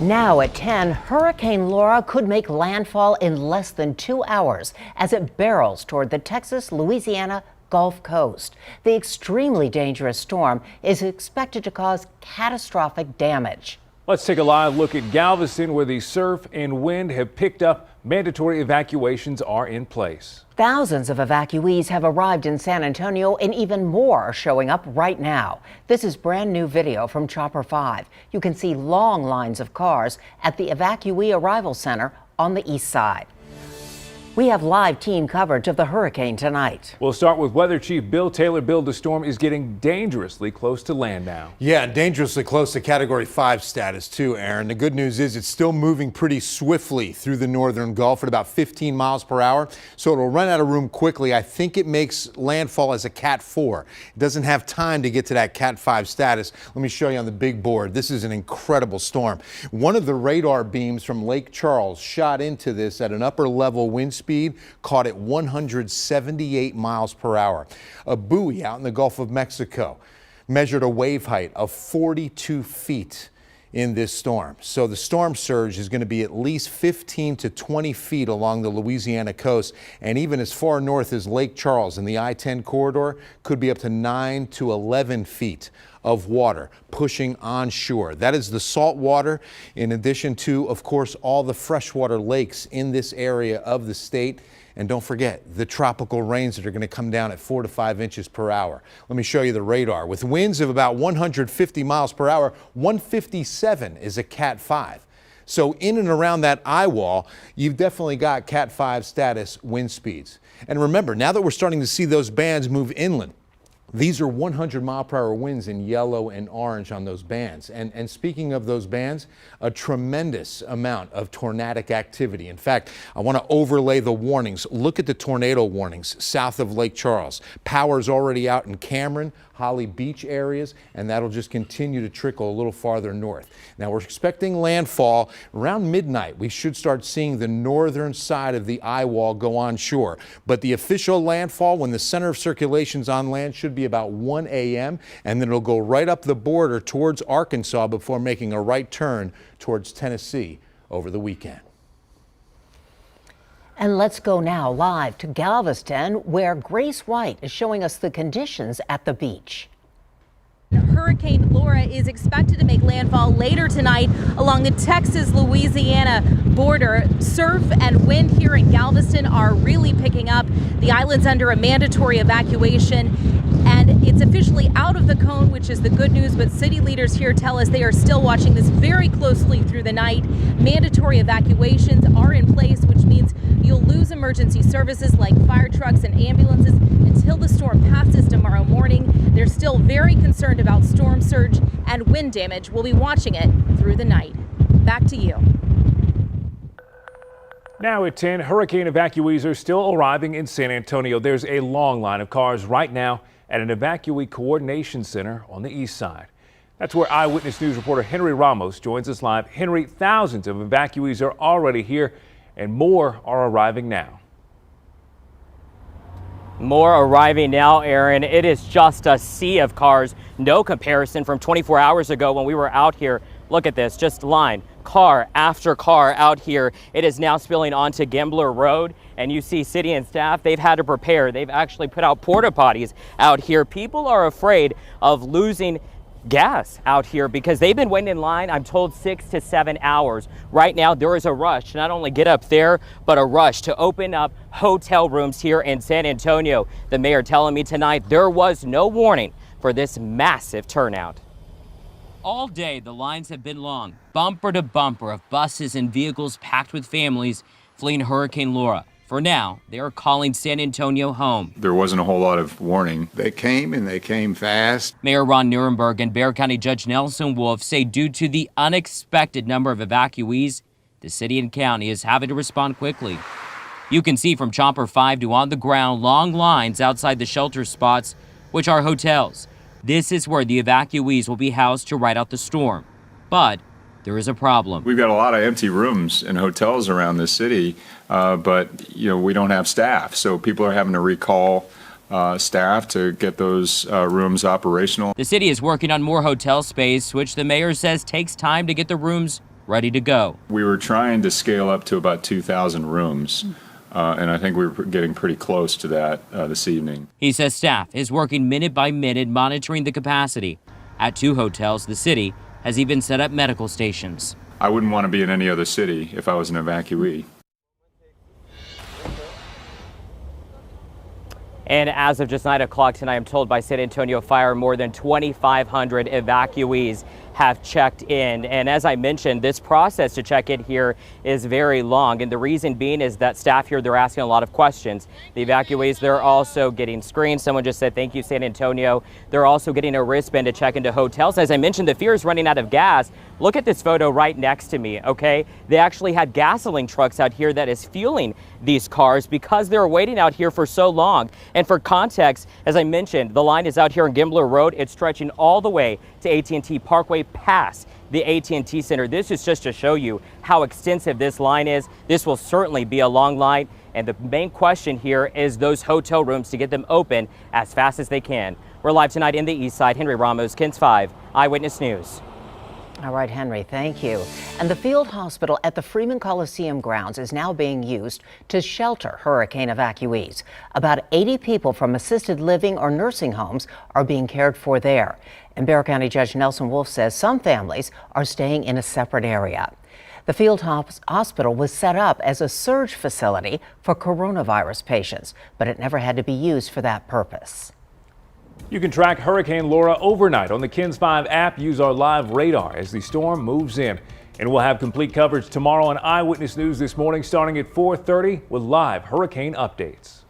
Now at 10, Hurricane Laura could make landfall in less than 2 hours as it barrels toward the Texas-Louisiana Gulf Coast. The extremely dangerous storm is expected to cause catastrophic damage. Let's take a live look at Galveston, where the surf and wind have picked up. Mandatory evacuations are in place. Thousands of evacuees have arrived in San Antonio, and even more are showing up right now. This is brand new video from Chopper 5. You can see long lines of cars at the evacuee arrival center on the east side. We have live team coverage of the hurricane tonight. We'll start with Weather Chief Bill Taylor. Bill, the storm is getting dangerously close to land now. Yeah, dangerously close to Category 5 status too, Aaron. The good news is it's still moving pretty swiftly through the northern Gulf at about 15 miles per hour, so it'll run out of room quickly. I think it makes landfall as a Cat 4. It doesn't have time to get to that Cat 5 status. Let me show you on the big board. This is an incredible storm. One of the radar beams from Lake Charles shot into this at an upper level wind speed, caught at 178 miles per hour. A buoy out in the Gulf of Mexico measured a wave height of 42 feet in this storm. So the storm surge is going to be at least 15 to 20 feet along the Louisiana coast, and even as far north as Lake Charles in the I-10 corridor could be up to 9 to 11 feet of water pushing onshore. That is the salt water, in addition to, of course, all the freshwater lakes in this area of the state. And don't forget the tropical rains that are going to come down at 4 to 5 inches per hour. Let me show you the radar. With winds of about 150 miles per hour, 157 is a Cat 5. So in and around that eye wall, you've definitely got Cat 5 status wind speeds. And remember, now that we're starting to see those bands move inland, these are 100 mile per hour winds in yellow and orange on those bands. And speaking of those bands, a tremendous amount of tornadic activity. In fact, I want to overlay the warnings. Look at the tornado warnings south of Lake Charles. Power's already out in Cameron, Holly Beach areas, and that'll just continue to trickle a little farther north. Now we're expecting landfall around midnight. We should start seeing the northern side of the eye wall go onshore. But the official landfall, when the center of circulation's on land, should be about 1 a.m. and then it'll go right up the border towards Arkansas before making a right turn towards Tennessee over the weekend. And let's go now live to Galveston, where Grace White is showing us the conditions at the beach. Hurricane Laura is expected to make landfall later tonight along the Texas-Louisiana border. Surf and wind here in Galveston are really picking up. The island's under a mandatory evacuation, and it's officially out of the cone, which is the good news, but city leaders here tell us they are still watching this very closely through the night. Mandatory evacuations are in place, which means you'll lose emergency services like fire trucks and ambulances until the storm passes tomorrow morning. They're still very concerned about storm surge and wind damage. We'll be watching it through the night. Back to you. Now at 10, hurricane evacuees are still arriving in San Antonio. There's a long line of cars right now at an evacuee coordination center on the east side. That's where Eyewitness News reporter Henry Ramos joins us live. Henry, thousands of evacuees are already here and more are arriving now. More arriving now, Aaron. It is just a sea of cars. No comparison from 24 hours ago when we were out here. Look at this, just line, car after car out here. It is now spilling onto Gambler Road, and you see city and staff, they've had to prepare. They've actually put out porta potties out here. People are afraid of losing gas out here because they've been waiting in line, I'm told, 6 to 7 hours. Right now, there is a rush to not only get up there, but a rush to open up hotel rooms here in San Antonio. The mayor telling me tonight there was no warning for this massive turnout. All day, the lines have been long, bumper to bumper of buses and vehicles packed with families fleeing Hurricane Laura. For now, they are calling San Antonio home. There wasn't a whole lot of warning. They came, and they came fast. Mayor Ron Nirenberg and Bexar County Judge Nelson Wolf say due to the unexpected number of evacuees, the city and county is having to respond quickly. You can see from Chopper 5 to on the ground long lines outside the shelter spots, which are hotels. This is where the evacuees will be housed to ride out the storm. But there is a problem. We've got a lot of empty rooms in hotels around the city, but we don't have staff. So people are having to recall staff to get those rooms operational. The city is working on more hotel space, which the mayor says takes time to get the rooms ready to go. We were trying to scale up to about 2,000 rooms, and I think we were getting pretty close to that this evening. He says staff is working minute by minute monitoring the capacity. At 2 hotels, the city has even set up medical stations. I wouldn't want to be in any other city if I was an evacuee. And as of just 9 o'clock tonight, I'm told by San Antonio Fire, more than 2,500 evacuees have checked in. And as I mentioned, this process to check in here is very long. And the reason being is that staff here, they're asking a lot of questions. The evacuees, they're also getting screened. Someone just said, thank you, San Antonio. They're also getting a wristband to check into hotels. As I mentioned, the fear is running out of gas. Look at this photo right next to me, okay? They actually had gasoline trucks out here that is fueling these cars because they're waiting out here for so long. And for context, as I mentioned, the line is out here on Gimbler Road. It's stretching all the way to AT&T Parkway past the AT&T Center. This is just to show you how extensive this line is. This will certainly be a long line. And the main question here is those hotel rooms to get them open as fast as they can. We're live tonight in the East Side. Henry Ramos, KENS 5, Eyewitness News. All right, Henry, thank you. And the field hospital at the Freeman Coliseum grounds is now being used to shelter hurricane evacuees. About 80 people from assisted living or nursing homes are being cared for there. And Bexar County Judge Nelson Wolff says some families are staying in a separate area. The field hospital was set up as a surge facility for coronavirus patients, but it never had to be used for that purpose. You can track Hurricane Laura overnight on the KENS 5 app. Use our live radar as the storm moves in. And we'll have complete coverage tomorrow on Eyewitness News this morning starting at 4:30 with live hurricane updates.